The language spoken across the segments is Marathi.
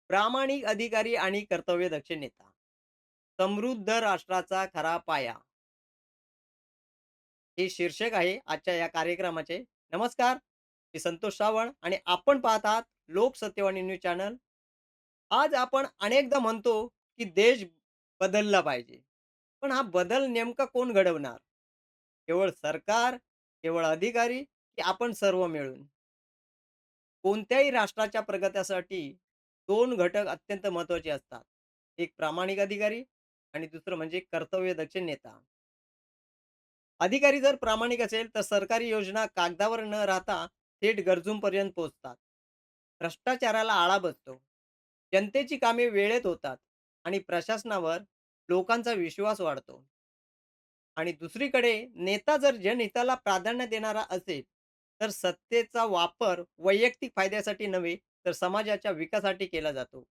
प्रामाणिक अधिकारी आणि कर्तव्यदक्ष नेता. समृद्ध राष्ट्राचा खरा पाया. हे शीर्षक आहे आजच्या या कार्यक्रमाचे. नमस्कार, मी संतोष सावंत आणि आपण पाहत आहात लोकसत्यवाणी न्यूज चॅनल. आज आपण अनेकदा म्हणतो की देश बदलला पाहिजे. पण हा बदल नेमका कोण घडवणार? केवळ सरकार, केवळ अधिकारी, की आपण सर्व मिळून? कोणत्याही राष्ट्राच्या प्रगतीसाठी 2 घटक अत्यंत महत्त्वाचे असतात. एक प्रामाणिक अधिकारी आणि दुसरं म्हणजे कर्तव्यदक्ष नेता. अधिकारी जर प्रामाणिक असेल, तर सरकारी योजना कागदावर न राहता थेट गरजूंपर्यंत पोहोचतात. भ्रष्टाचाराला आळा बसतो. जनतेची कामे वेळेत होतात आणि प्रशासनावर लोकांचा विश्वास वाढतो. आणि दुसरीकडे नेता जर जनहिताला प्राधान्य देणारा असेल, तर सत्तेचा वापर वैयक्तिक फायद्यासाठी नव्हे, तर समाजाच्या विकासासाठी केला जातो.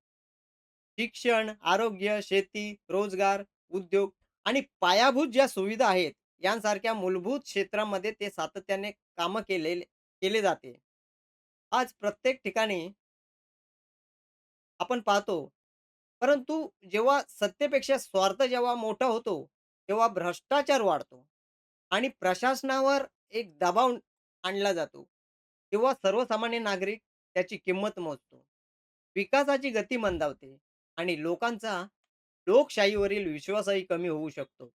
शिक्षण, आरोग्य, शेती, रोजगार, उद्योग आणि पायाभूत ज्या सुविधा आहेत, यांसारख्या मूलभूत क्षेत्रामध्ये ते सातत्याने कामं केले जाते. आज प्रत्येक ठिकाणी आपण पाहतो. परंतु जेव्हा सत्तेपेक्षा स्वार्थ जेव्हा मोठा होतो, तेव्हा भ्रष्टाचार वाढतो आणि प्रशासनावर एक दबाव आणला जातो. तेव्हा सर्वसामान्य नागरिक त्याची किंमत मोजतो. विकासाची गती मंदावते आणि लोकांचा लोकशाहीवरील विश्वासही कमी होऊ शकतो.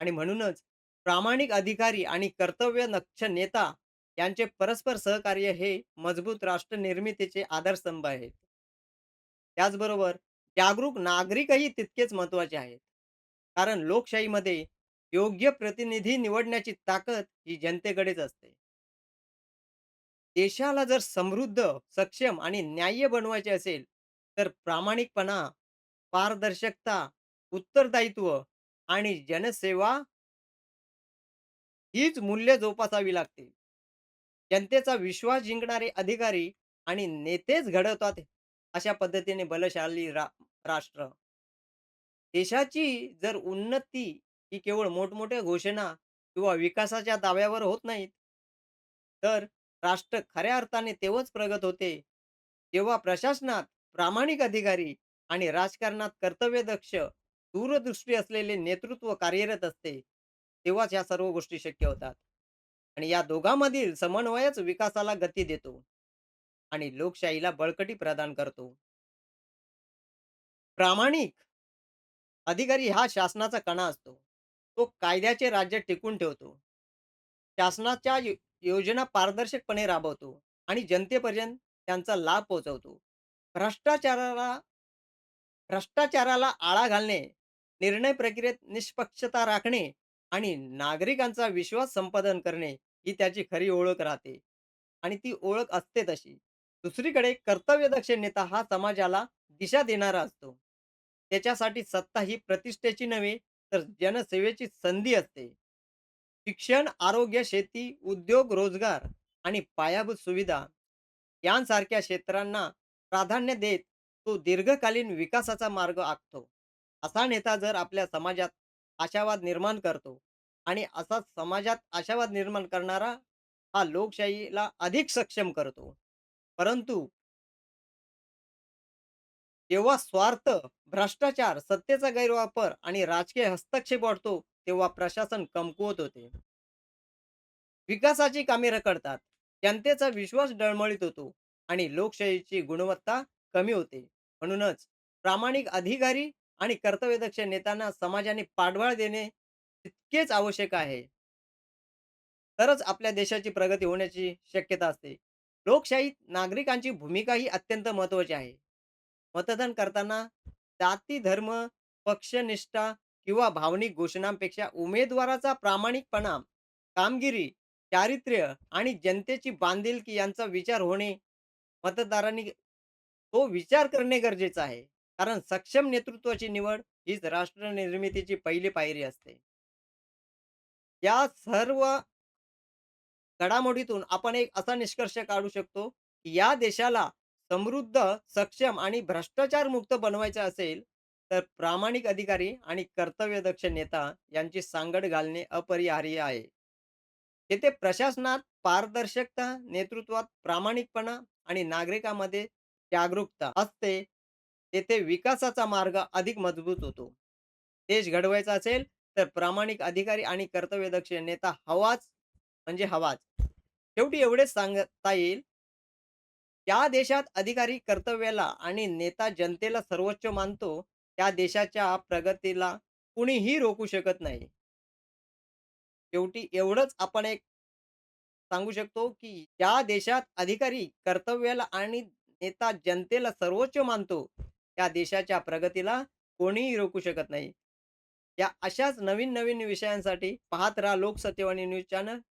आणि म्हणूनच प्रामाणिक अधिकारी आणि कर्तव्यदक्ष नेता यांचे परस्पर सहकार्य हे मजबूत राष्ट्र निर्मितीचे आधारस्तंभ आहेत. त्याचबरोबर जागरूक नागरिकही तितकेच महत्त्वाचे आहेत. कारण लोकशाहीमध्ये योग्य प्रतिनिधी निवडण्याची ताकद ही जनतेकडेच असते. देशाला जर समृद्ध, सक्षम आणि न्याय्य बनवायचे असेल, तर प्रामाणिकपणा, पारदर्शकता, उत्तरदायित्व आणि जनसेवा हीच मूल्य जोपासावी लागतील. जनतेचा विश्वास जिंकणारे अधिकारी आणि नेतेच घडवतात अशा पद्धतीने बलशाली राष्ट्र. देशाची जर उन्नती ही केवळ मोठमोठ्या घोषणा किंवा विकासाच्या दाव्यावर होत नाहीत, तर राष्ट्र खऱ्या अर्थाने तेव्हाच प्रगत होते, जेव्हा प्रशासनात प्रामाणिक अधिकारी आणि राजकारणात कर्तव्यदक्ष, दूरदृष्टी असलेले नेतृत्व कार्यरत असते. तेव्हाच ह्या सर्व गोष्टी शक्य होतात. आणि या दोघांमधील समन्वयच विकासाला गती देतो आणि लोकशाहीला बळकटी प्रदान करतो. प्रामाणिक अधिकारी हा शासनाचा कणा असतो. तो कायद्याचे राज्य टिकवून ठेवतो. शासनाच्या योजना पारदर्शकपणे राबवतो आणि जनतेपर्यंत त्यांचा लाभ पोहोचवतो. भ्रष्टाचाराला भ्रष्टाचाराला आळा घालणे, निर्णय प्रक्रियेत निष्पक्षता राखणे आणि नागरिकांचा विश्वास संपादन करणे ही त्याची खरी ओळख राहते आणि ती ओळख असते तशी. दुसरीकडे कर्तव्यदक्ष नेता हा समाजाला दिशा देणारा असतो. त्याच्यासाठी सत्ता ही प्रतिष्ठेची नव्हे, तर जनसेवेची संधी असते. शिक्षण, आरोग्य, शेती, उद्योग, रोजगार आणि पायाभूत सुविधा यांसारख्या क्षेत्रांना प्राधान्य देत तो दीर्घकालीन विकासाचा मार्ग आखतो. असा नेता जर आपल्या समाजात आशावाद निर्माण करतो आणि असा समाजात आशावाद निर्माण करणारा हा लोकशाहीला अधिक सक्षम करतो. परंतु जेव्हा स्वार्थ, भ्रष्टाचार, सत्तेचा गैरवापर आणि राजकीय हस्तक्षेप वाढतो, तेव्हा प्रशासन कमकुवत होते. विकासाची कामे रखडतात. जनतेचा विश्वास डळमळीत होतो आणि लोकशाहीची गुणवत्ता कमी होते. म्हणूनच प्रामाणिक अधिकारी आणि कर्तव्यदक्ष नेत्यांना समाजाने पाठबळ देणे तितकेच आवश्यक आहे. तरच आपल्या देशाची प्रगती होण्याची शक्यता असते. लोकशाहीत नागरिकांची भूमिका ही अत्यंत महत्त्वाची आहे. मतदान करताना जाती, धर्म, पक्षनिष्ठा किंवा भावनिक घोषणांपेक्षा उमेदवाराचा प्रामाणिकपणा, कामगिरी, चारित्र्य आणि जनतेची बांधिलकी यांचा विचार होणे, मतदारांनी तो विचार करणे गरजेचं आहे. कारण सक्षम नेतृत्वाची निवड हीच राष्ट्र निर्मितीची पहिली पायरी असते. या सर्व घडामोडीतून आपण एक असा निष्कर्ष काढू शकतो, की या देशाला समृद्ध, सक्षम आणि भ्रष्टाचारमुक्त बनवायचं असेल, तर प्रामाणिक अधिकारी आणि कर्तव्यदक्ष नेता यांची सांगड घालणे अपरिहार्य आहे. येथे प्रशासनात पारदर्शकता, नेतृत्वात प्रामाणिकपणा आणि नागरिकांमध्ये जागरूकता असते, तेथे विकासाचा मार्ग अधिक मजबूत होतो. देश घडवायचा असेल, तर प्रामाणिक अधिकारी आणि कर्तव्यदक्ष नेता हवाच म्हणजे हवाच. शेवटी एवढेच सांगता येईल, ज्या देशात अधिकारी कर्तव्याला आणि नेता जनतेला सर्वोच्च मानतो, त्या देशाच्या प्रगतीला कुणीही रोखू शकत नाही. शेवटी एवढंच आपण एक सांगू शकतो, की ज्या देशात अधिकारी कर्तव्याला आणि नेता जनतेला सर्वोच्च मानतो, त्या देशाच्या प्रगतीला कोणीही रोखू शकत नाही. या अशाच नवीन-नवीन विषयांसाठी पाहत राहा लोकसत्यवाणी न्यूज चॅनल.